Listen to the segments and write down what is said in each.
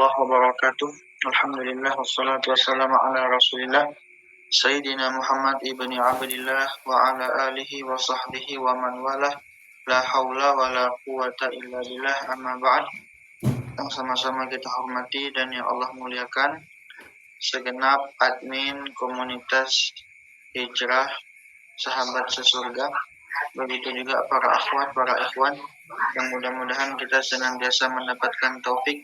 warahmatullahi wabarakatuh. Alhamdulillah wassalatu wassalamu ala Rasulillah Sayyidina Muhammad ibni Abdillah wa ala alihi wa sahbihi wa man walah. La haula wa la quwata illa billah, amma ba'd. Yang sama-sama kita hormati dan yang Allah muliakan segenap admin komunitas hijrah sahabat sesurga, begitu juga para akhwat, para ikhwan, yang mudah-mudahan kita senantiasa mendapatkan taufik,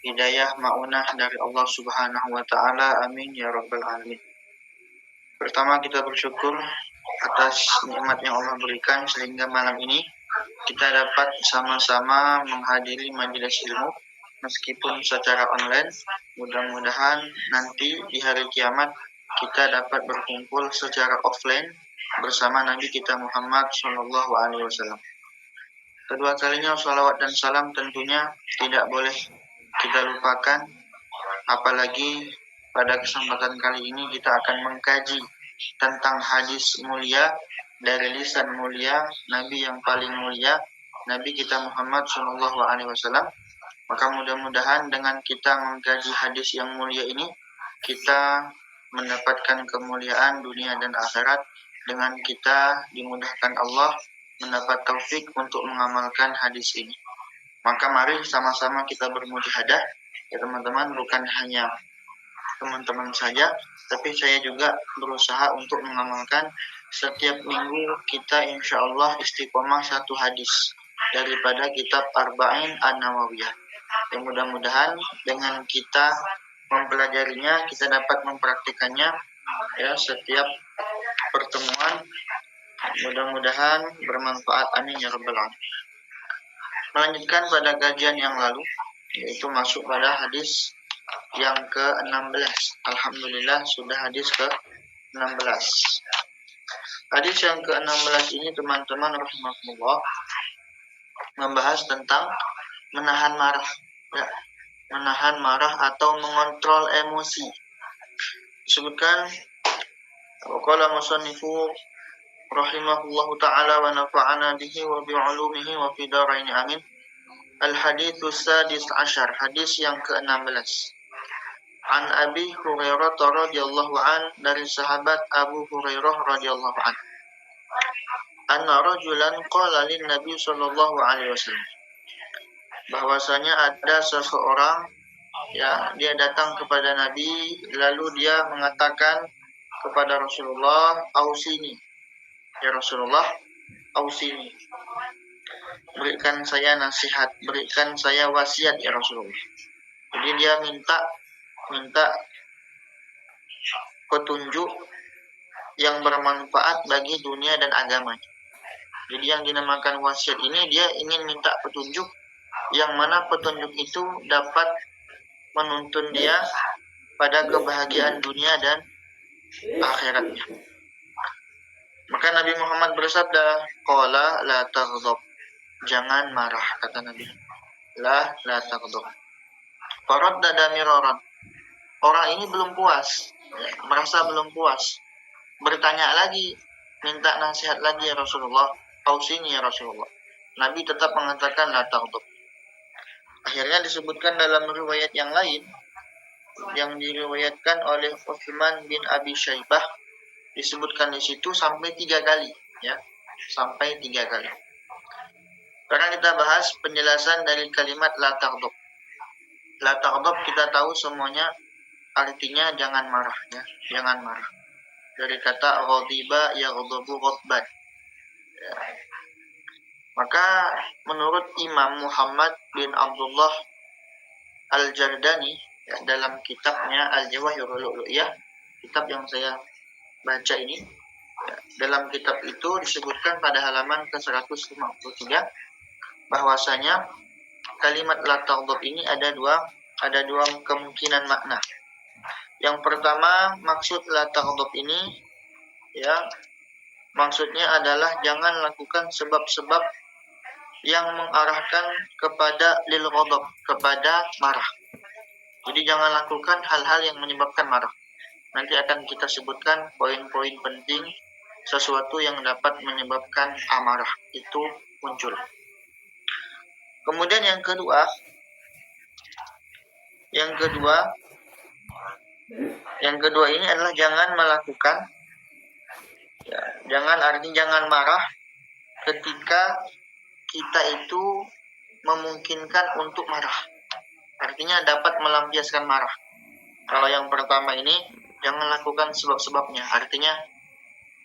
hidayah, ma'unah dari Allah Subhanahu wa ta'ala. Amin ya rabbal alamin. Pertama, kita bersyukur atas nikmat yang Allah berikan sehingga malam ini kita dapat sama-sama menghadiri majelis ilmu meskipun secara online. Mudah-mudahan nanti di hari kiamat kita dapat berkumpul secara offline bersama Nabi kita Muhammad Sallallahu Alaihi Wasallam. Kedua kalinya salawat dan salam tentunya tidak boleh kita lupakan, apalagi pada kesempatan kali ini kita akan mengkaji tentang hadis mulia dari lisan mulia Nabi yang paling mulia, Nabi kita Muhammad Sallallahu Alaihi Wasallam. Maka mudah-mudahan dengan kita mengkaji hadis yang mulia ini, kita mendapatkan kemuliaan dunia dan akhirat, dengan kita dimudahkan Allah mendapat taufik untuk mengamalkan hadis ini. Maka mari sama-sama kita bermujahadah ya teman-teman, bukan hanya teman-teman saja, tapi saya juga berusaha untuk mengamalkan. Setiap minggu kita insya Allah istiqomah satu hadis daripada kitab Arba'in An-Nawawiyah. Yang mudah-mudahan dengan kita mempelajarinya, kita dapat mempraktikannya ya setiap pertemuan. Mudah-mudahan bermanfaat, amin ya rabbal alamin. Melanjutkan pada kajian yang lalu, yaitu masuk pada hadis yang ke-16. Alhamdulillah sudah hadis ke-16. Hadis yang ke-16 ini teman-teman rahimakumullah membahas tentang menahan marah ya, menahan marah atau mengontrol emosi. Disebutkan qala musannifu rahimahullahu ta'ala wa nafa'ana bihi wa bi'ulumihi wa fi daraini amin. Al-haditsus sadis asyar, hadis yang ke-16. An Abi Hurairah radhiyallahu an, dari sahabat Abu Hurairah radhiyallahu an. Anna rajulan qala lin Nabi sallallahu alaihi wasallam, bahwasanya ada seseorang ya, dia datang kepada Nabi lalu dia mengatakan kepada Rasulullah, ausini ya Rasulullah, ausini, berikan saya nasihat, berikan saya wasiat ya Rasulullah. Jadi dia minta petunjuk yang bermanfaat bagi dunia dan agamanya. Jadi yang dinamakan wasiat ini, dia ingin minta petunjuk yang mana petunjuk itu dapat menuntun dia pada kebahagiaan dunia dan akhiratnya. Maka Nabi Muhammad bersabda, qala la taghdab, jangan marah, kata Nabi. La taghdab. Faraddada miraran, orang ini belum puas, merasa belum puas, bertanya lagi, minta nasihat lagi ya Rasulullah, ausini ya Rasulullah. Nabi tetap mengatakan la taghdab. Akhirnya disebutkan dalam riwayat yang lain, yang diriwayatkan oleh Utsman bin Abi Syaibah, disebutkan di situ sampai 3 kali ya, sampai 3 kali. Sekarang kita bahas penjelasan dari kalimat la taghdab. La taghdab kita tahu semuanya artinya jangan marah ya, jangan marah. Dari kata ghadiba yaghdabu ghadban. Ya. Maka menurut Imam Muhammad bin Abdullah Al-Jardani ya, dalam kitabnya Al-Jawahirul Lu'lu'iyah, kitab yang saya baca ini ya, dalam kitab itu disebutkan pada halaman ke-153 bahwasanya kalimat la taghdab ini ada dua kemungkinan makna. Yang pertama, maksud la taghdab ini ya, maksudnya adalah jangan lakukan sebab-sebab yang mengarahkan kepada lil ghadab, kepada marah. Jadi jangan lakukan hal-hal yang menyebabkan marah. Nanti akan kita sebutkan poin-poin penting sesuatu yang dapat menyebabkan amarah itu muncul. Kemudian yang kedua, Yang kedua ini adalah jangan melakukan, ya, jangan marah ketika kita itu memungkinkan untuk marah. Artinya dapat melampiaskan marah. Kalau yang pertama ini, jangan lakukan sebab-sebabnya. Artinya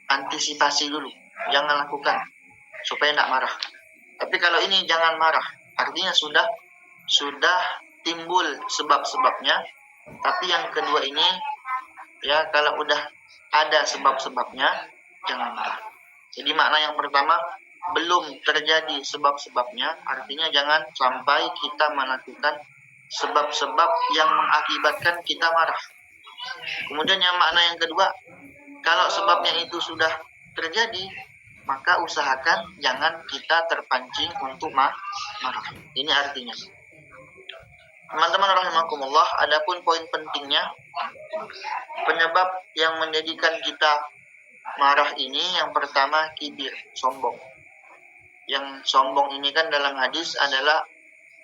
antisipasi dulu, jangan lakukan supaya tidak marah. Tapi kalau ini jangan marah, artinya sudah timbul sebab-sebabnya. Tapi yang kedua ini, ya, kalau udah ada sebab-sebabnya, jangan marah. Jadi makna yang pertama, belum terjadi sebab-sebabnya, artinya jangan sampai kita melakukan sebab-sebab yang mengakibatkan kita marah. Kemudian yang makna yang kedua, kalau sebabnya itu sudah terjadi, maka usahakan jangan kita terpancing untuk marah. Ini artinya. Teman-teman rahimakumullah, adapun poin pentingnya, penyebab yang menjadikan kita marah ini yang pertama kibir, sombong. Yang sombong ini kan dalam hadis adalah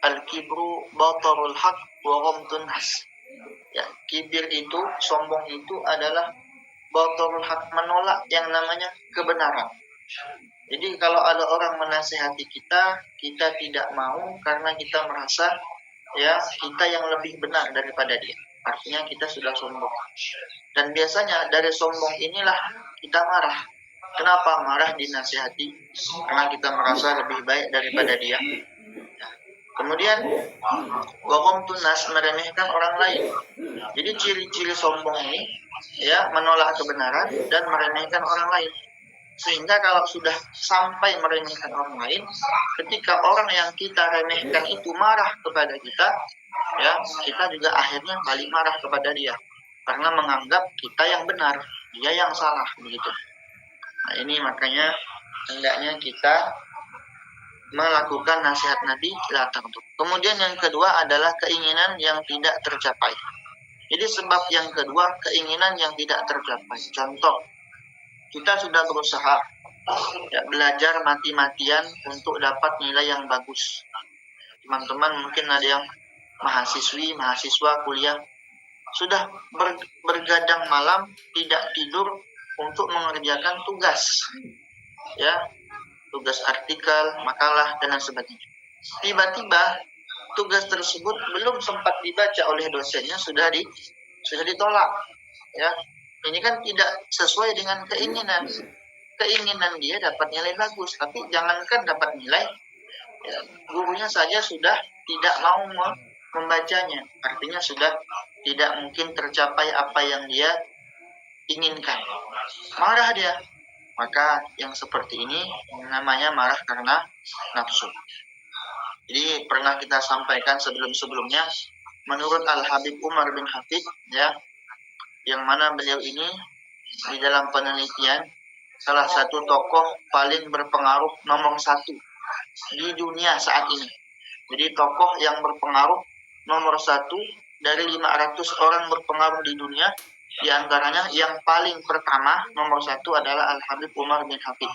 al-kibru batarul haq wa ghamtun nas. Ya, kibir itu, sombong itu adalah batarul haq, menolak yang namanya kebenaran. Jadi kalau ada orang menasihati kita, kita tidak mau karena kita merasa, ya, kita yang lebih benar daripada dia. Artinya kita sudah sombong. Dan biasanya dari sombong inilah kita marah. Kenapa marah dinasihati? Karena kita merasa lebih baik daripada dia. Kemudian wahum tunas, meremehkan orang lain. Jadi ciri-ciri sombong ini, ya, menolak kebenaran dan meremehkan orang lain. Sehingga kalau sudah sampai meremehkan orang lain, ketika orang yang kita remehkan itu marah kepada kita, ya, kita juga akhirnya balik marah kepada dia karena menganggap kita yang benar, dia yang salah, begitu. Nah, ini makanya hendaknya kita melakukan nasihat Nabi la taghdab. Kemudian yang kedua adalah keinginan yang tidak tercapai. Jadi sebab yang kedua, keinginan yang tidak tercapai. Contoh, kita sudah berusaha, ya, belajar mati-matian untuk dapat nilai yang bagus. Teman-teman mungkin ada yang mahasiswa kuliah sudah bergadang malam tidak tidur untuk mengerjakan tugas, ya, tugas artikel, makalah dan sebagainya. Tiba-tiba tugas tersebut belum sempat dibaca oleh dosennya sudah ditolak, ya. Ini kan tidak sesuai dengan keinginan dia dapat nilai bagus, tapi jangankan dapat nilai, ya, gurunya saja sudah tidak mau membacanya, artinya sudah tidak mungkin tercapai apa yang dia inginkan. Marah dia. Maka yang seperti ini namanya marah karena nafsu. Jadi pernah kita sampaikan sebelum-sebelumnya, menurut Al-Habib Umar bin Hafid, ya, yang mana beliau ini di dalam penelitian salah satu tokoh paling berpengaruh nomor 1 di dunia saat ini. Jadi tokoh yang berpengaruh nomor 1 dari 500 orang berpengaruh di dunia, di antaranya yang paling pertama nomor 1 adalah Al-Habib Umar bin Hafid.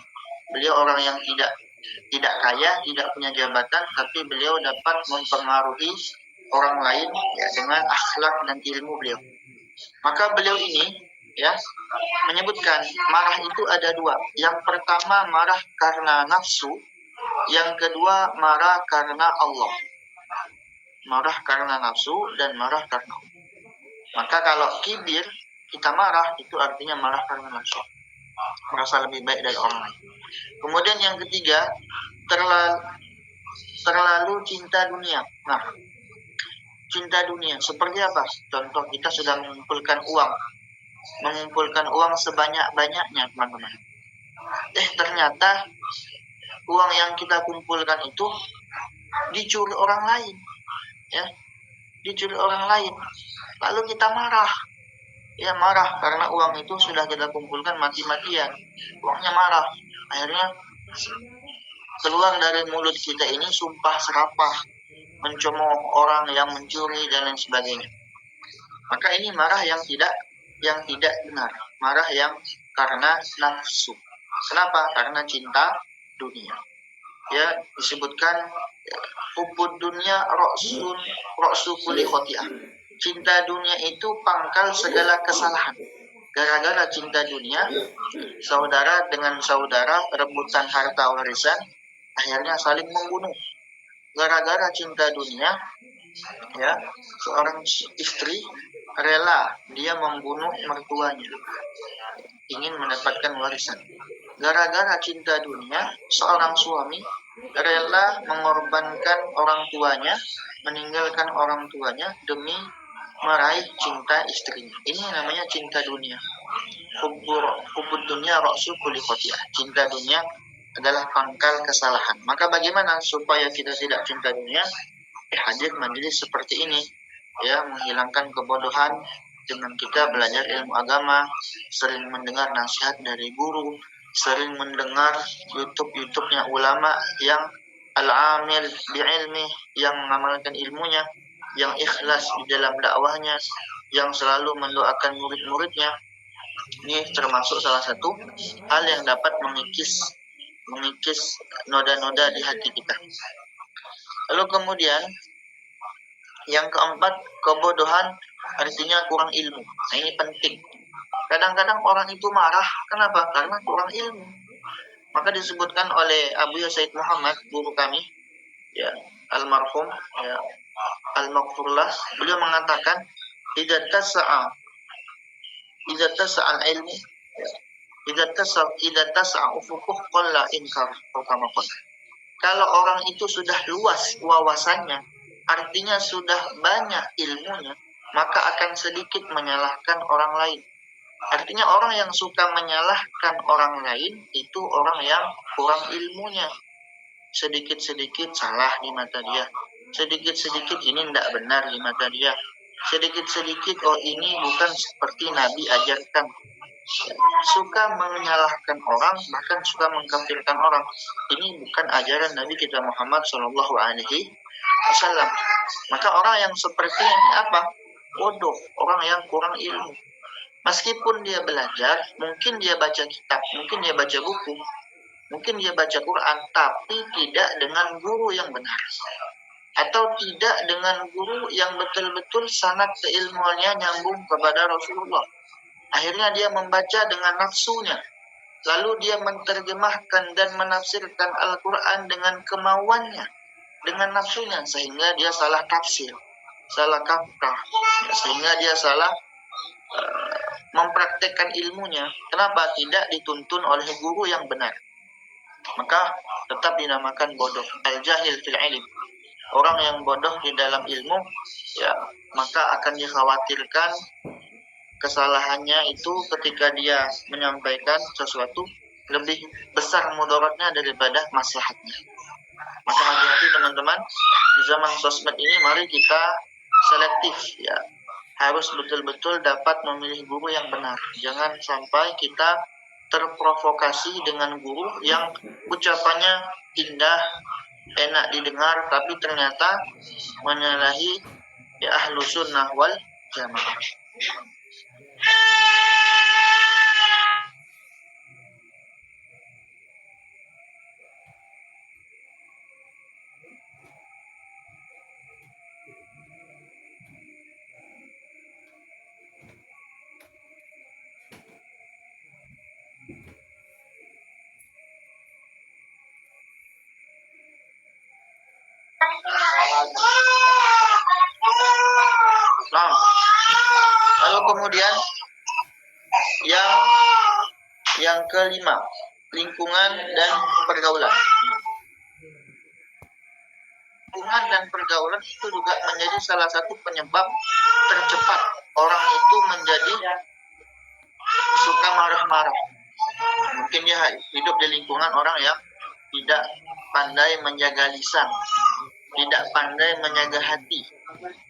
Beliau orang yang tidak kaya, tidak punya jabatan, tapi beliau dapat mempengaruhi orang lain, ya, dengan akhlak dan ilmu beliau. Maka beliau ini, ya, menyebutkan marah itu ada 2. Yang pertama marah karena nafsu, yang kedua marah karena Allah. Marah karena nafsu dan marah karena Allah. Maka kalau kibir, kita marah, itu artinya marah karena nafsu, merasa lebih baik dari orang lain. Kemudian yang ketiga, terlalu cinta dunia. Nah, cinta dunia seperti apa? Contoh, kita sudah mengumpulkan uang sebanyak-banyaknya, teman-teman. Ternyata uang yang kita kumpulkan itu dicuri orang lain, ya, dicuri orang lain. Lalu kita marah, ya, marah karena uang itu sudah kita kumpulkan mati-matian, uangnya marah. Akhirnya keluar dari mulut kita ini sumpah serapah, mencemooh orang yang mencuri dan lain sebagainya. Maka ini marah yang tidak benar, marah yang karena nafsu. Kenapa? Karena cinta dunia. Ya, disebutkan hubud dunia ra'su kulli khoti'ah. cinta dunia itu pangkal segala kesalahan. Gara-gara cinta dunia, saudara dengan saudara rebutan harta warisan, akhirnya saling membunuh. Gara-gara cinta dunia, ya, seorang istri rela dia membunuh mertuanya, ingin mendapatkan warisan. Gara-gara cinta dunia, seorang suami rela mengorbankan orang tuanya, meninggalkan orang tuanya demi meraih cinta istrinya. Ini namanya cinta dunia. Hubbud dunia ra'su kulli khati'ah. Cinta dunia adalah pangkal kesalahan. Maka bagaimana supaya kita tidak cinta dunia? Hadir majelis seperti ini, ya, menghilangkan kebodohan dengan kita belajar ilmu agama, sering mendengar nasihat dari guru, sering mendengar YouTube-nya ulama yang al-amil bi'ilmi, yang mengamalkan ilmunya, yang ikhlas di dalam dakwahnya, yang selalu mendoakan murid-muridnya. Ini termasuk salah satu hal yang dapat mengikis noda-noda di hati kita. Lalu kemudian yang keempat, kebodohan artinya kurang ilmu. Nah, ini penting. Kadang-kadang orang itu marah, kenapa? Karena kurang ilmu. Maka disebutkan oleh Abu Said Muhammad, guru kami, ya, almarhum, ya, al-maghfurlah, beliau mengatakan, idza tasa'a al-ilmu, idza tasa'a ufuquh qalla inkar, kalau orang itu sudah luas wawasannya, artinya sudah banyak ilmunya, maka akan sedikit menyalahkan orang lain. Artinya orang yang suka menyalahkan orang lain itu orang yang kurang ilmunya. Sedikit-sedikit salah di mata dia. Sedikit-sedikit ini tidak benar di mata dia. Sedikit-sedikit, oh ini bukan seperti Nabi ajarkan. Suka menyalahkan orang, bahkan suka mengkafirkan orang. Ini bukan ajaran Nabi kita Muhammad Shallallahu Alaihi Wasallam. Maka orang yang seperti ini apa? Bodoh, orang yang kurang ilmu. Meskipun dia belajar, mungkin dia baca kitab, mungkin dia baca buku, mungkin dia baca Quran, tapi tidak dengan guru yang benar. Atau tidak dengan guru yang betul-betul sanad keilmuannya nyambung kepada Rasulullah. Akhirnya dia membaca dengan nafsunya. Lalu dia menerjemahkan dan menafsirkan Al-Quran dengan kemauannya, dengan nafsunya, sehingga dia salah tafsir, salah kaprah, sehingga dia salah mempraktekkan ilmunya. Kenapa? Tidak dituntun oleh guru yang benar. Maka tetap dinamakan bodoh. Al-jahil fil ilm. Orang yang bodoh di dalam ilmu, ya, maka akan dikhawatirkan kesalahannya itu ketika dia menyampaikan sesuatu lebih besar mudaratnya daripada maslahatnya. Maka hati-hati teman-teman, di zaman sosmed ini mari kita selektif, ya. Harus betul-betul dapat memilih guru yang benar. Jangan sampai kita terprovokasi dengan guru yang ucapannya indah, enak didengar, tapi ternyata menyalahi, ya, ahlu sunnah wal jamaah. Nah, lalu kemudian yang kelima, lingkungan dan pergaulan. Lingkungan dan pergaulan itu juga menjadi salah satu penyebab tercepat orang itu menjadi suka marah-marah. Mungkin dia hidup di lingkungan orang yang tidak pandai menjaga lisan, tidak pandai menjaga hati,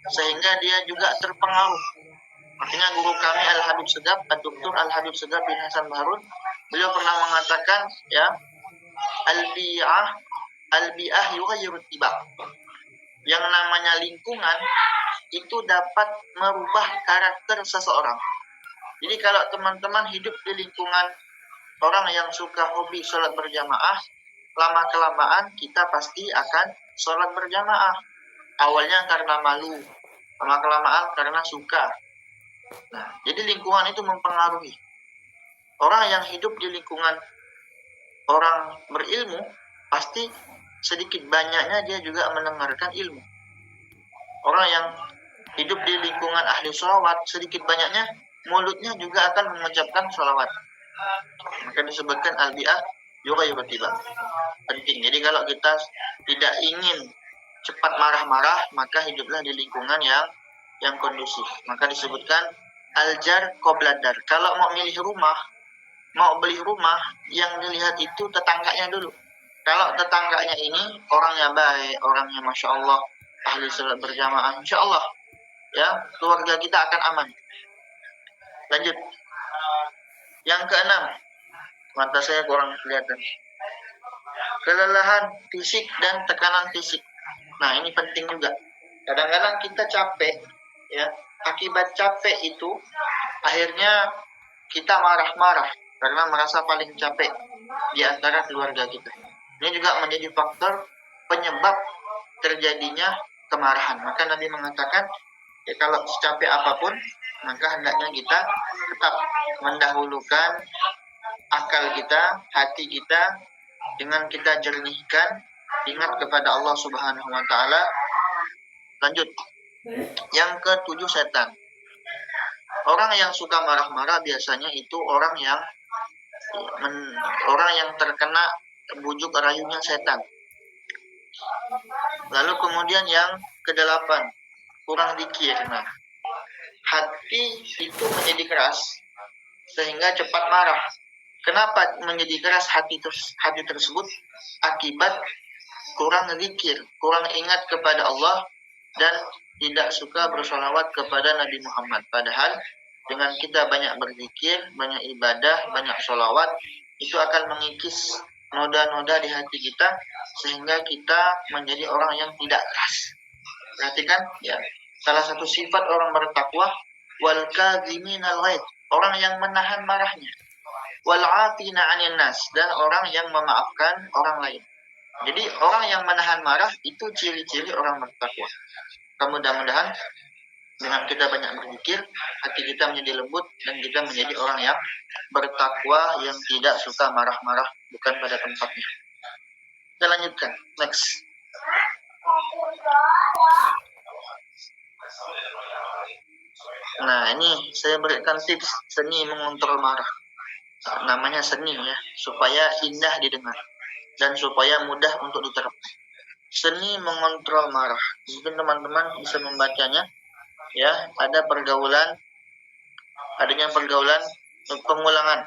sehingga dia juga terpengaruh. Makanya guru kami Al-Habib Segaf, Dr. Al-Habib Segaf bin Hasan Baharun, beliau pernah mengatakan, ya, al-bi'ah yughayyiru tibah. Yang namanya lingkungan itu dapat merubah karakter seseorang. Jadi kalau teman-teman hidup di lingkungan orang yang suka hobi sholat berjamaah, lama-kelamaan kita pasti akan sholat berjamaah. Awalnya karena malu, lama-kelamaan karena suka. Nah, jadi lingkungan itu mempengaruhi. Orang yang hidup di lingkungan orang berilmu, pasti sedikit banyaknya dia juga mendengarkan ilmu. Orang yang hidup di lingkungan ahli sholawat, sedikit banyaknya mulutnya juga akan mengucapkan sholawat. Maka disebutkan al-bi'ah yughayyiru. Penting. Jadi kalau kita tidak ingin cepat marah-marah, maka hiduplah di lingkungan yang kondusif. Maka disebutkan al-jar qabla dar. Kalau mau milih rumah, mau beli rumah, yang dilihat itu tetangganya dulu. Kalau tetangganya ini orangnya baik, orangnya masya Allah, ahli salat berjamaah, insya Allah ya keluarga kita akan aman. Lanjut. Yang keenam, mata saya kurang kelihatan. Kelelahan fisik dan tekanan fisik. Nah, ini penting juga. Kadang-kadang kita capek, ya. Akibat capek itu, akhirnya kita marah-marah karena merasa paling capek di antara keluarga kita. Ini juga menjadi faktor penyebab terjadinya kemarahan. Maka Nabi mengatakan, ya kalau secapek apapun, maka hendaknya kita tetap mendahulukan akal kita, hati kita, dengan kita jernihkan, ingat kepada Allah Subhanahu wa Ta'ala. Lanjut. Yang ketujuh, setan. Orang yang suka marah-marah biasanya itu orang yang terkena bujuk rayunya setan. Lalu kemudian yang kedelapan, kurang zikir. Nah, hati itu menjadi keras sehingga cepat marah. Kenapa menjadi keras hati tersebut? Akibat kurang zikir, kurang ingat kepada Allah, dan tidak suka bersolawat kepada Nabi Muhammad. Padahal dengan kita banyak berzikir, banyak ibadah, banyak solawat, itu akan mengikis noda-noda di hati kita sehingga kita menjadi orang yang tidak keras. Perhatikan ya, salah satu sifat orang bertakwa, wal kadhiminal ghaidh, orang yang menahan marahnya, wal 'afina 'anil nas, dan orang yang memaafkan orang lain. Jadi orang yang menahan marah itu ciri-ciri orang bertakwa. Mudah-mudahan dengan kita banyak berzikir, hati kita menjadi lembut dan kita menjadi orang yang bertakwa, yang tidak suka marah-marah bukan pada tempatnya. Kita lanjutkan. Next. Nah, ini saya berikan tips seni mengontrol marah. Namanya seni ya, supaya indah didengar dan supaya mudah untuk diterapkan. Seni mengontrol marah. Mungkin teman-teman bisa membacanya. Ya, adanya pergaulan pengulangan.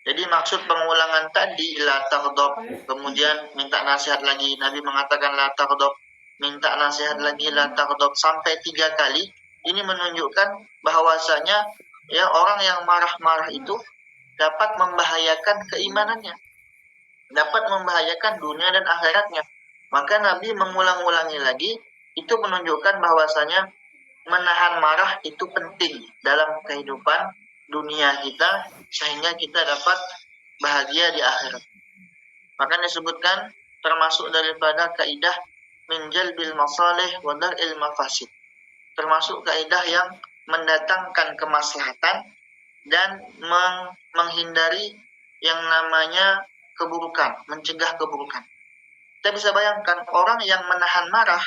Jadi maksud pengulangan tadi, la taghdab, kemudian minta nasihat lagi. Nabi mengatakan la taghdab, minta nasihat lagi, la taghdab, sampai 3 kali. Ini menunjukkan bahwasanya ya orang yang marah-marah itu dapat membahayakan keimanannya, dapat membahayakan dunia dan akhiratnya. Maka Nabi mengulang-ulangi lagi, itu menunjukkan bahwasanya menahan marah itu penting dalam kehidupan dunia kita sehingga kita dapat bahagia di akhirat. Maka disebutkan termasuk daripada kaidah min jalbil masalih wa dar'il mafasid. Termasuk kaidah yang mendatangkan kemaslahatan dan menghindari yang namanya keburukan, mencegah keburukan. Kita bisa bayangkan orang yang menahan marah,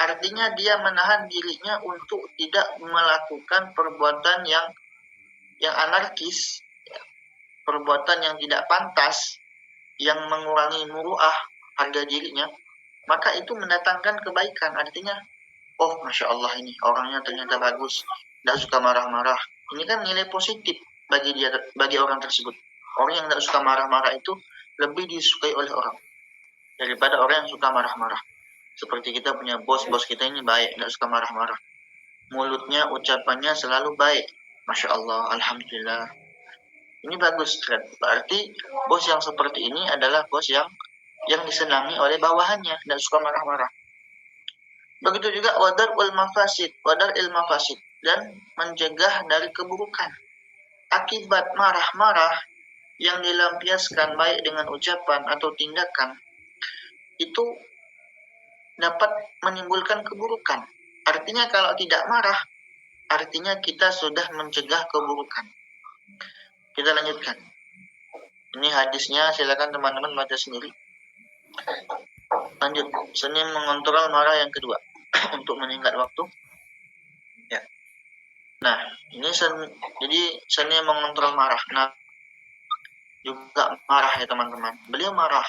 artinya dia menahan dirinya untuk tidak melakukan perbuatan yang anarkis, perbuatan yang tidak pantas, yang mengurangi muruah harga dirinya. Maka itu mendatangkan kebaikan. Artinya, oh Masya Allah, ini orangnya ternyata bagus, tidak suka marah-marah. Ini kan nilai positif bagi orang tersebut. Orang yang tidak suka marah-marah itu lebih disukai oleh orang daripada orang yang suka marah-marah. Seperti kita punya bos kita ini baik, tidak suka marah-marah. Mulutnya, ucapannya selalu baik. Masya Allah, Alhamdulillah. Ini bagus. Berarti bos yang seperti ini adalah bos yang disenangi oleh bawahannya, tidak suka marah-marah. Begitu juga wadar il mafasid, dan mencegah dari keburukan. Akibat marah-marah yang dilampiaskan baik dengan ucapan atau tindakan, itu dapat menimbulkan keburukan. Artinya kalau tidak marah, artinya kita sudah mencegah keburukan. Kita lanjutkan. Ini hadisnya, silakan teman-teman baca sendiri. Lanjut, seni mengontrol marah yang kedua untuk menyingkat waktu. Ya. Nah, ini jadi seni mengontrol marah. Nah, juga marah ya teman-teman. Beliau marah.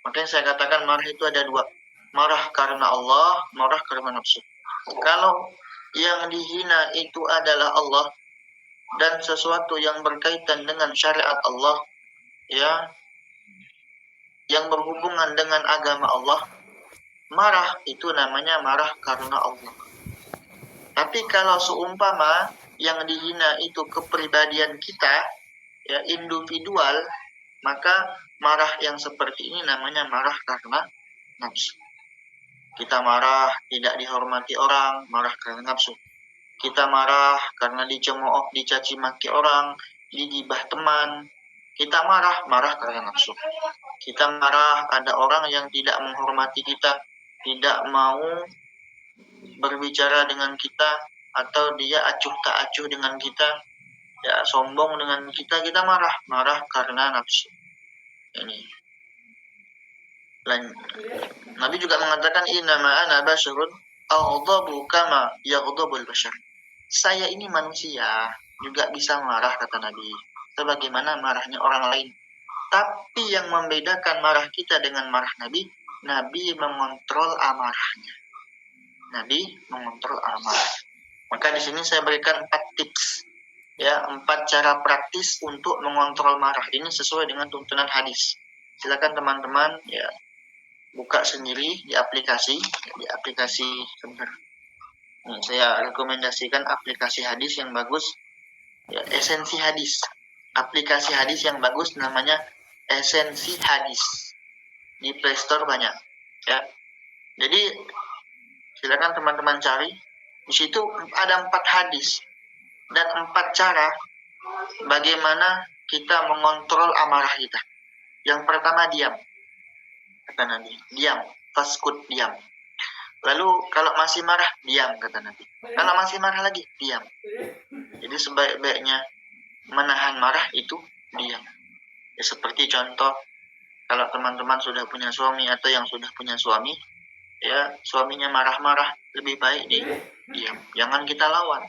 Makanya saya katakan marah itu ada dua. Marah karena Allah, marah karena nafsu. Kalau yang dihina itu adalah Allah dan sesuatu yang berkaitan dengan syariat Allah, ya, yang berhubungan dengan agama Allah, marah itu namanya marah karena Allah. Tapi kalau seumpama yang dihina itu kepribadian kita, ya, individual, maka marah yang seperti ini namanya marah karena nafsu. Kita marah tidak dihormati orang, marah karena nafsu. Kita marah karena dicemooh, dicaci maki orang, digibah teman. Kita marah karena nafsu. Kita marah ada orang yang tidak menghormati kita, tidak mau berbicara dengan kita, atau dia acuh tak acuh dengan kita, ya, sombong dengan kita, kita marah karena nafsu. Ini. Nabi juga mengatakan innama ana basyarun aghdabu kama yaghdabul bashar. Saya ini manusia, juga bisa marah, kata Nabi, sebagaimana marahnya orang lain. Tapi yang membedakan marah kita dengan marah Nabi, Nabi mengontrol amarahnya. Nabi mengontrol amarah. Maka di sini saya berikan 4 tips, ya, 4 cara praktis untuk mengontrol marah. Ini sesuai dengan tuntunan hadis. Silakan teman-teman, ya, buka sendiri di aplikasi sebentar. Saya rekomendasikan aplikasi hadis yang bagus, ya, Esensi Hadis. Aplikasi hadis yang bagus namanya Esensi Hadis. Di Play Store banyak, ya. Jadi silakan teman-teman cari. Di situ ada 4 hadis dan 4 cara bagaimana kita mengontrol amarah kita. Yang pertama, diam. Kata Nabi, diam, faskut, diam. Lalu kalau masih marah, diam, kata Nabi. Kalau masih marah lagi, diam. Jadi sebaik-baiknya menahan marah itu diam. Ya, seperti contoh, kalau teman-teman sudah punya suami atau yang sudah punya suami, ya, suaminya marah-marah, lebih baik diam. Jangan kita lawan.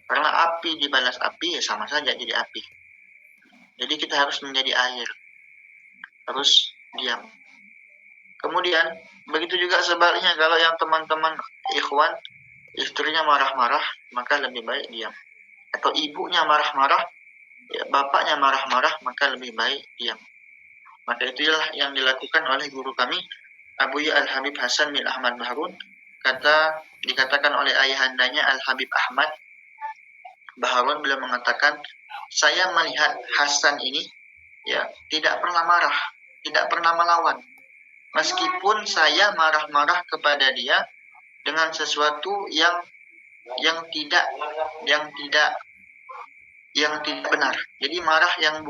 Karena api dibalas api, ya sama saja jadi api. Jadi kita harus menjadi air. Harus diam. Kemudian, begitu juga sebaliknya, kalau yang teman-teman ikhwan, istrinya marah-marah, maka lebih baik diam. Atau ibunya marah-marah, ya, bapaknya marah-marah, maka lebih baik diam. Maka itulah yang dilakukan oleh guru kami, Abu Ya Al-Habib Hasan bin Ahmad Bahrun. Dikatakan oleh ayahandanya Al-Habib Ahmad Bahrun, beliau mengatakan, saya melihat Hasan ini, ya, tidak pernah marah, tidak pernah melawan. Meskipun saya marah-marah kepada dia dengan sesuatu yang tidak benar. Jadi marah yang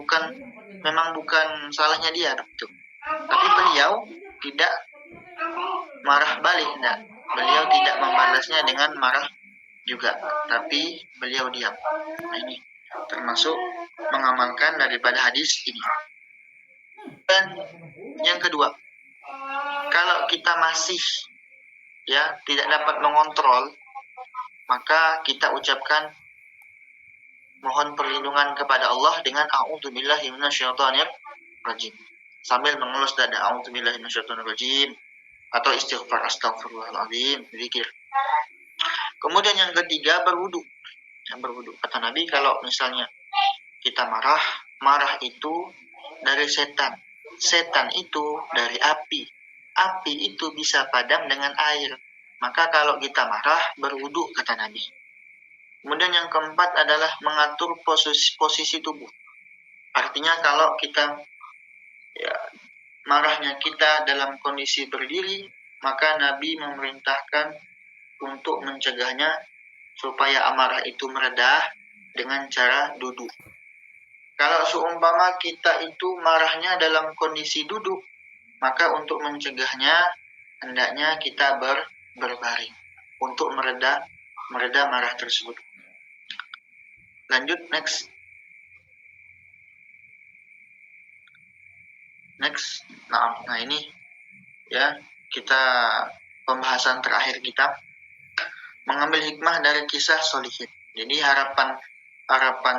memang bukan salahnya dia, betul. Tapi beliau tidak marah balik, enggak. Beliau tidak membalasnya dengan marah juga, tapi beliau diam. Nah, ini termasuk mengamalkan daripada hadis ini. Dan yang kedua, kalau kita masih, ya, tidak dapat mengontrol, maka kita ucapkan mohon perlindungan kepada Allah dengan a'udzubillahi minasyaitonir rajim, sambil mengelus dada, a'udzubillahi minasyaitonir rajim, atau istighfar, astagfirullahaladzim, zikir. Kemudian yang ketiga, berwudu. Kata Nabi, kalau misalnya kita marah itu dari setan. Setan itu dari api. Api itu bisa padam dengan air. Maka kalau kita marah, berwudu, kata Nabi. Kemudian yang keempat adalah mengatur posisi tubuh. Artinya kalau kita, ya, marahnya kita dalam kondisi berdiri, maka Nabi memerintahkan untuk mencegahnya supaya amarah itu meredah dengan cara duduk. Kalau seumpama kita itu marahnya dalam kondisi duduk, maka untuk mencegahnya hendaknya kita berbaring. untuk mereda marah tersebut. Lanjut, next. Nah ini ya, kita pembahasan terakhir kita mengambil hikmah dari kisah solihin. Jadi harapan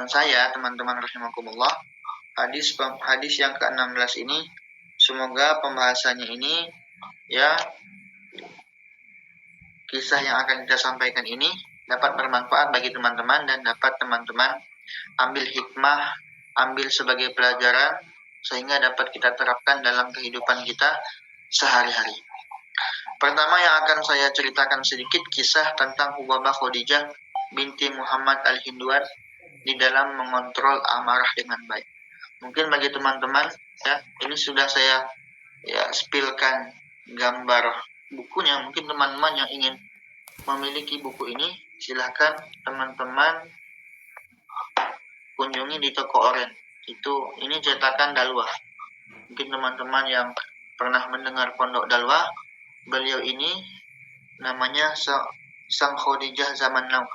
saya teman-teman rahimakumullah, hadis yang ke-16 ini, semoga pembahasannya ini ya, kisah yang akan kita sampaikan ini dapat bermanfaat bagi teman-teman dan dapat teman-teman ambil hikmah, ambil sebagai pelajaran sehingga dapat kita terapkan dalam kehidupan kita sehari-hari. Pertama yang akan saya ceritakan sedikit kisah tentang Hubabah Khadijah binti Muhammad Al-Hindwan di dalam mengontrol amarah dengan baik. Mungkin bagi teman-teman ya, ini sudah saya spillkan gambar bukunya. Mungkin teman-teman yang ingin memiliki buku ini, silahkan teman-teman kunjungi di toko Oren. Ini cetakan Dalwah. Mungkin teman-teman yang pernah mendengar Pondok Dalwah, beliau ini namanya Sang Khadijah Zaman Now,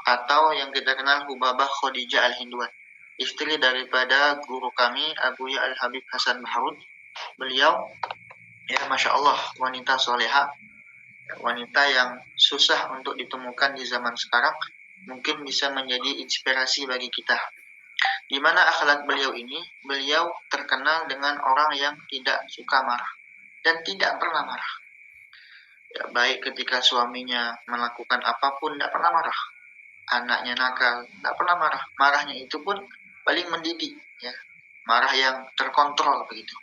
atau yang kita kenal Hubabah Khadijah Al-Hindwan, istri daripada guru kami Abuya Al-Habib Hasan Baharud. Beliau ya Masya Allah, wanita soleha, wanita yang susah untuk ditemukan di zaman sekarang, mungkin bisa menjadi inspirasi bagi kita. Di mana akhlak beliau ini, beliau terkenal dengan orang yang tidak suka marah dan tidak pernah marah. Ya, baik ketika suaminya melakukan apapun, tidak pernah marah. Anaknya nakal, tidak pernah marah. Marahnya itu pun paling mendidik, ya, marah yang terkontrol begitu.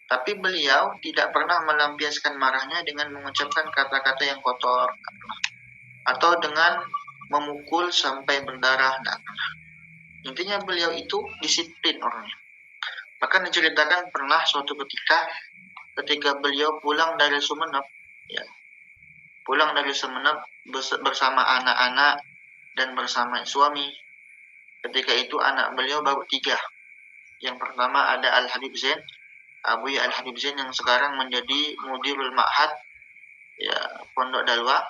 Tapi beliau tidak pernah melampiaskan marahnya dengan mengucapkan kata-kata yang kotor, atau dengan memukul sampai berdarah, tidak pernah. Intinya beliau itu disiplin orangnya. Bahkan diceritakan pernah suatu ketika beliau pulang dari Sumeneb, ya, pulang dari Sumeneb bersama anak-anak dan bersama suami. Ketika itu anak beliau baru 3. Yang pertama ada Al-Habib Zain, Abuya Al-Habib Zain yang sekarang menjadi Mudirul Ma'had ya, Pondok Dalwah.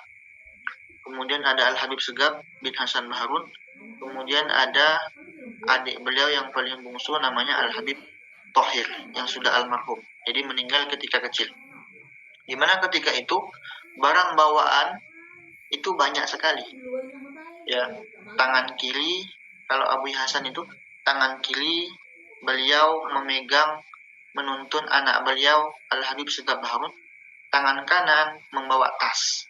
Kemudian ada Al-Habib Segab bin Hasan Baharun. Kemudian ada adik beliau yang paling bungsu namanya Al-Habib Thohir yang sudah almarhum. Jadi meninggal ketika kecil. Dimana ketika itu barang bawaan itu banyak sekali. Ya, tangan kiri, kalau Abu Hasan itu tangan kiri beliau memegang menuntun anak beliau Al-Habib Segab Baharun, tangan kanan membawa tas.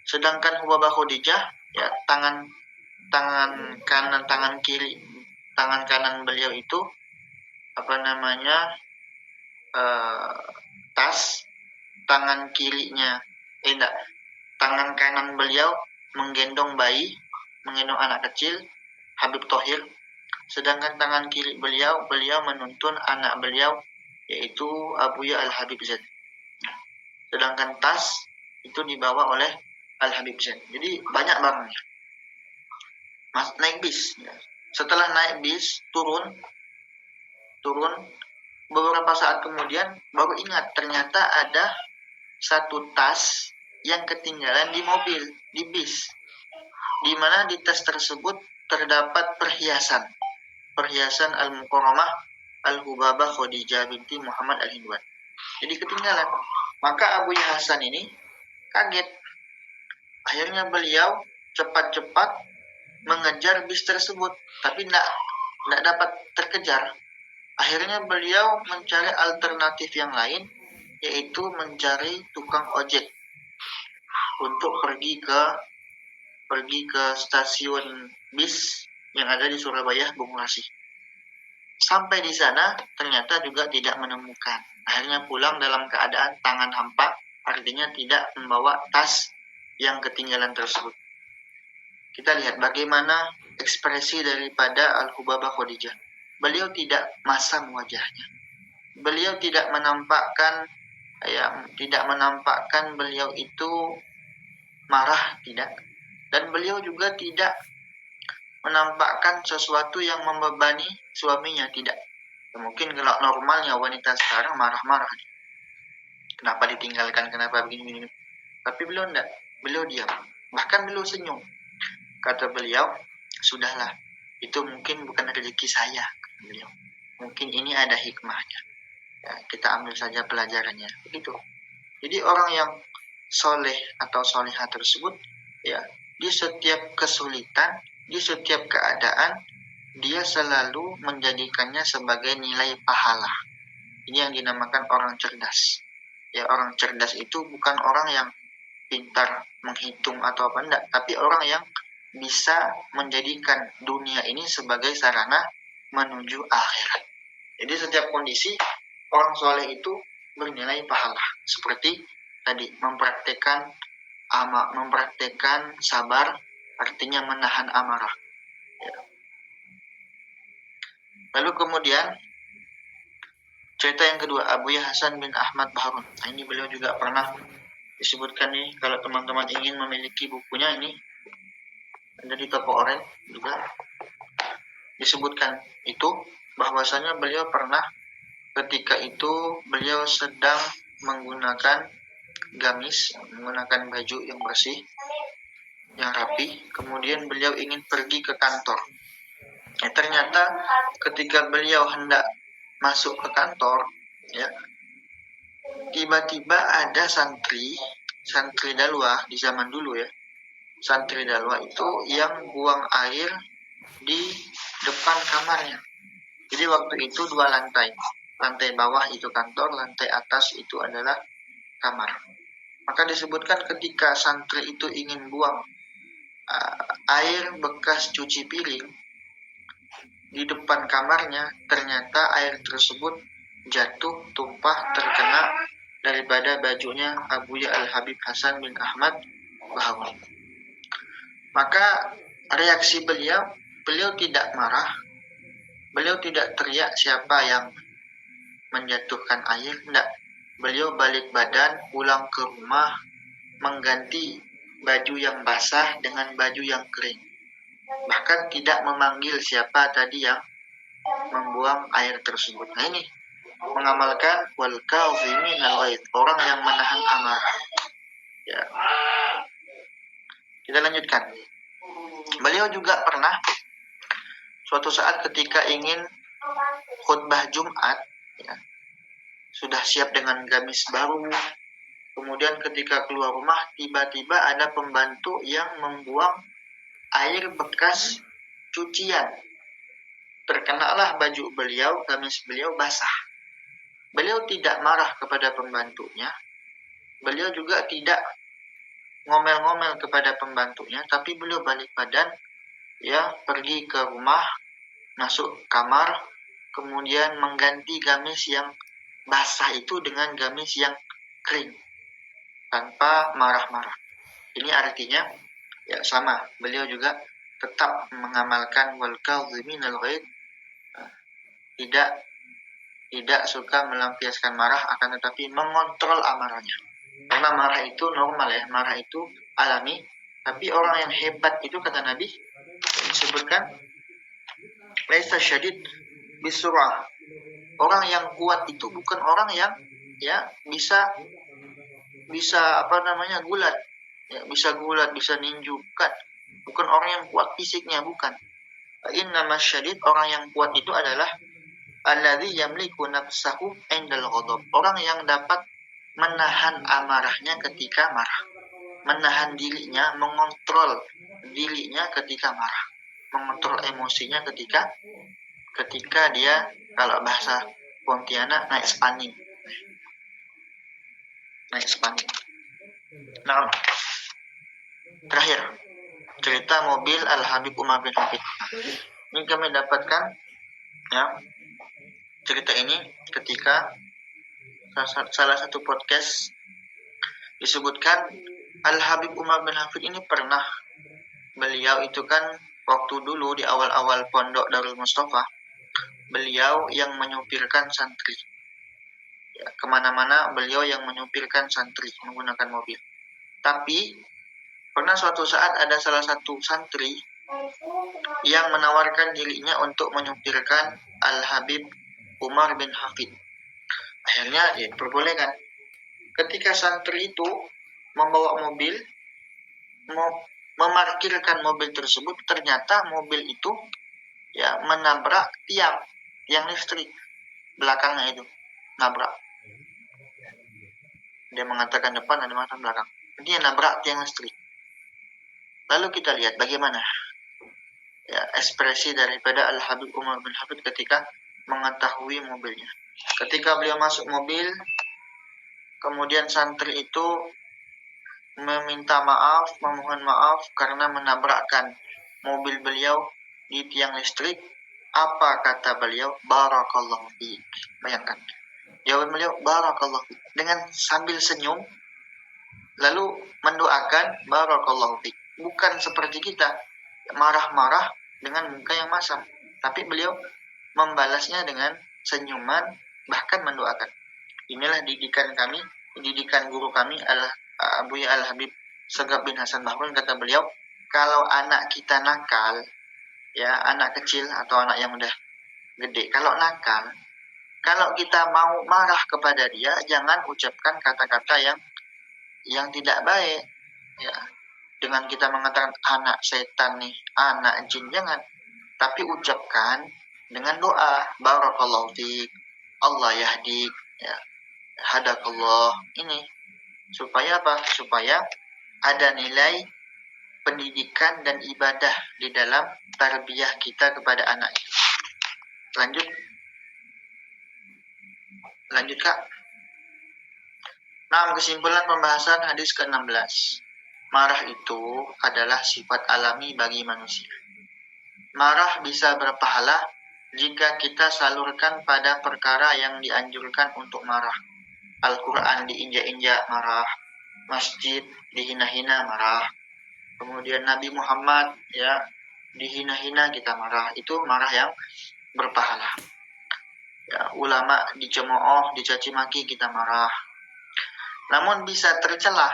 Sedangkan Hubabah Khadijah ya, tangan kanan beliau itu tas, tangan kirinya tangan kanan beliau menggendong bayi, menggendong anak kecil Habib Thohir, sedangkan tangan kiri beliau menuntun anak beliau yaitu Abuya Al-Habib Zain. Sedangkan tas itu dibawa oleh Al-Habib Zain. Jadi banyak barangnya. Naik bis. Setelah naik bis, turun beberapa saat kemudian baru ingat ternyata ada satu tas yang ketinggalan di mobil, di bis. Di mana di tas tersebut terdapat perhiasan Al-Mukarramah Al-Hubabah Khadijah binti Muhammad Al-Hindwan. Jadi ketinggalan. Maka Abu Hasan ini kaget. Akhirnya beliau cepat-cepat mengejar bis tersebut, tapi tidak dapat terkejar. Akhirnya beliau mencari alternatif yang lain, yaitu mencari tukang ojek untuk pergi ke stasiun bis yang ada di Surabaya, Bungurasi. Sampai di sana ternyata juga tidak menemukan. Akhirnya pulang dalam keadaan tangan hampa, artinya tidak membawa tas yang ketinggalan tersebut. Kita lihat bagaimana ekspresi daripada Al-Hubabah Khadijah. Beliau tidak masam wajahnya. Beliau tidak menampakkan beliau itu marah, tidak. Dan beliau juga tidak menampakkan sesuatu yang membebani suaminya, tidak. Mungkin kalau normalnya wanita sekarang marah-marah. Kenapa ditinggalkan, kenapa begini. Tapi beliau tidak. Beliau diam, bahkan beliau senyum. Kata beliau, sudahlah, itu mungkin bukan rezeki saya, kata beliau. Mungkin ini ada hikmahnya. Ya, kita ambil saja pelajarannya. Begitu. Jadi orang yang soleh atau solehah tersebut, ya, di setiap kesulitan, di setiap keadaan, dia selalu menjadikannya sebagai nilai pahala. Ini yang dinamakan orang cerdas. Ya, orang cerdas itu bukan orang yang pintar menghitung atau apa enggak, tapi orang yang bisa menjadikan dunia ini sebagai sarana menuju akhirat. Jadi setiap kondisi orang soleh itu bernilai pahala. Seperti tadi mempraktekkan sabar, artinya menahan amarah. Ya. Lalu kemudian cerita yang kedua, Abu Hasan bin Ahmad Bahrun. Nah, ini beliau juga pernah disebutkan nih, kalau teman-teman ingin memiliki bukunya, ini ada di toko oren juga disebutkan itu, bahwasanya beliau pernah ketika itu beliau sedang menggunakan gamis, menggunakan baju yang bersih, yang rapi, kemudian beliau ingin pergi ke kantor. Ternyata ketika beliau hendak masuk ke kantor, ya, tiba-tiba ada santri dakwah di zaman dulu, ya. Santri dakwah itu yang buang air di depan kamarnya. Jadi waktu itu 2 lantai. Lantai bawah itu kantor, lantai atas itu adalah kamar. Maka disebutkan ketika santri itu ingin buang air bekas cuci piring di depan kamarnya, ternyata air tersebut jatuh, tumpah, terkena daripada bajunya Abu Al-Habib Hasan bin Ahmad Bahrun. Maka reaksi beliau tidak marah, beliau tidak teriak siapa yang menjatuhkan air, tidak. Beliau balik badan, pulang ke rumah, mengganti baju yang basah dengan baju yang kering. Bahkan tidak memanggil siapa tadi yang membuang air tersebut. Nah, ini mengamalkan wal kaziminal ghaidh, orang yang menahan amarah. Ya. Kita lanjutkan. Beliau juga pernah suatu saat ketika ingin khutbah Jumat, ya, sudah siap dengan gamis baru, kemudian ketika keluar rumah tiba-tiba ada pembantu yang membuang air bekas cucian. Terkenalah baju beliau, gamis beliau basah. Beliau tidak marah kepada pembantunya, beliau juga tidak ngomel-ngomel kepada pembantunya, tapi beliau balik badan, ya, pergi ke rumah, masuk kamar, kemudian mengganti gamis yang basah itu dengan gamis yang kering, tanpa marah-marah. Ini artinya, ya, sama, beliau juga tetap mengamalkan wal kaziminal ghaidh, tidak suka melampiaskan marah, akan tetapi mengontrol amarahnya. Karena marah itu normal, ya, marah itu alami, tapi orang yang hebat itu, kata Nabi, disebutkan laisa syadid bisurah. Orang yang kuat itu bukan orang yang, ya, bisa gulat, ya, bisa ninju, bukan orang yang kuat fisiknya, bukan. Innama syadid, orang yang kuat itu adalah alladzi yamliku nafsahu indal ghadab, orang yang dapat menahan amarahnya ketika marah, menahan dirinya, mengontrol dirinya ketika marah, mengontrol emosinya ketika dia, kalau bahasa Pontianak, naik spani. Nah, terakhir cerita mobil Al-Habib Umar bin Hafid. Ini kami dapatkan, ya, cerita ini ketika salah satu podcast disebutkan Al-Habib Umar bin Hafid ini pernah, beliau itu kan waktu dulu di awal-awal pondok Darul Mustafa, beliau yang menyupirkan santri, ya, kemana-mana beliau yang menyupirkan santri menggunakan mobil. Tapi pernah suatu saat ada salah satu santri yang menawarkan dirinya untuk menyupirkan Al-Habib Umar bin Hafid. Akhirnya diperbolehkan. Ketika santri itu membawa mobil, memarkirkan mobil tersebut, ternyata mobil itu ya menabrak tiang listrik belakangnya itu, nabrak. Dia mengatakan depan, ada mengatakan belakang. Dia nabrak tiang listrik. Lalu kita lihat bagaimana ya ekspresi daripada Al-Habib Umar bin Habib ketika mengetahui mobilnya. Ketika beliau masuk mobil, kemudian santri itu meminta maaf, memohon maaf karena menabrakkan mobil beliau di tiang listrik. Apa kata beliau? Barakallahu fiik. Bayangkan. Jawaban beliau barakallahu fiik dengan sambil senyum lalu mendoakan barakallahu fiik. Bukan seperti kita marah-marah dengan muka yang masam, tapi beliau membalasnya dengan senyuman, bahkan mendoakan. Inilah didikan kami, didikan guru kami Buya Al-Habib Segaf bin Hasan Bahrun. Kata beliau, kalau anak kita nakal, ya anak kecil atau anak yang udah gede, kalau nakal, kalau kita mau marah kepada dia, jangan ucapkan kata-kata yang tidak baik, ya. Dengan kita mengatakan anak setan nih, anak jin, jangan. Tapi ucapkan dengan doa, barakallahu fiik, Allah yahdik, ya, hadakallah. Ini supaya apa? Supaya ada nilai pendidikan dan ibadah di dalam tarbiyah kita kepada anak itu. Lanjut Kak. Nah, kesimpulan pembahasan hadis ke-16. Marah itu adalah sifat alami bagi manusia. Marah bisa berpahala jika kita salurkan pada perkara yang dianjurkan untuk marah. Al-Quran diinjak-injak, marah. Masjid dihina-hina, marah. Kemudian Nabi Muhammad ya dihina-hina, kita marah. Itu marah yang berpahala. Ya, ulama dicemooh, dicaci maki, kita marah. Namun bisa tercelah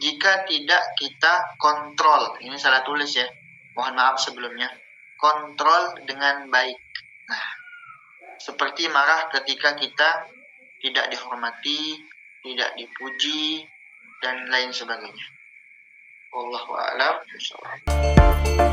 jika tidak kita kontrol. Ini salah tulis ya, mohon maaf sebelumnya. Kontrol dengan baik. Nah, seperti marah ketika kita tidak dihormati, tidak dipuji, dan lain sebagainya. Wallahu a'lam bishawab.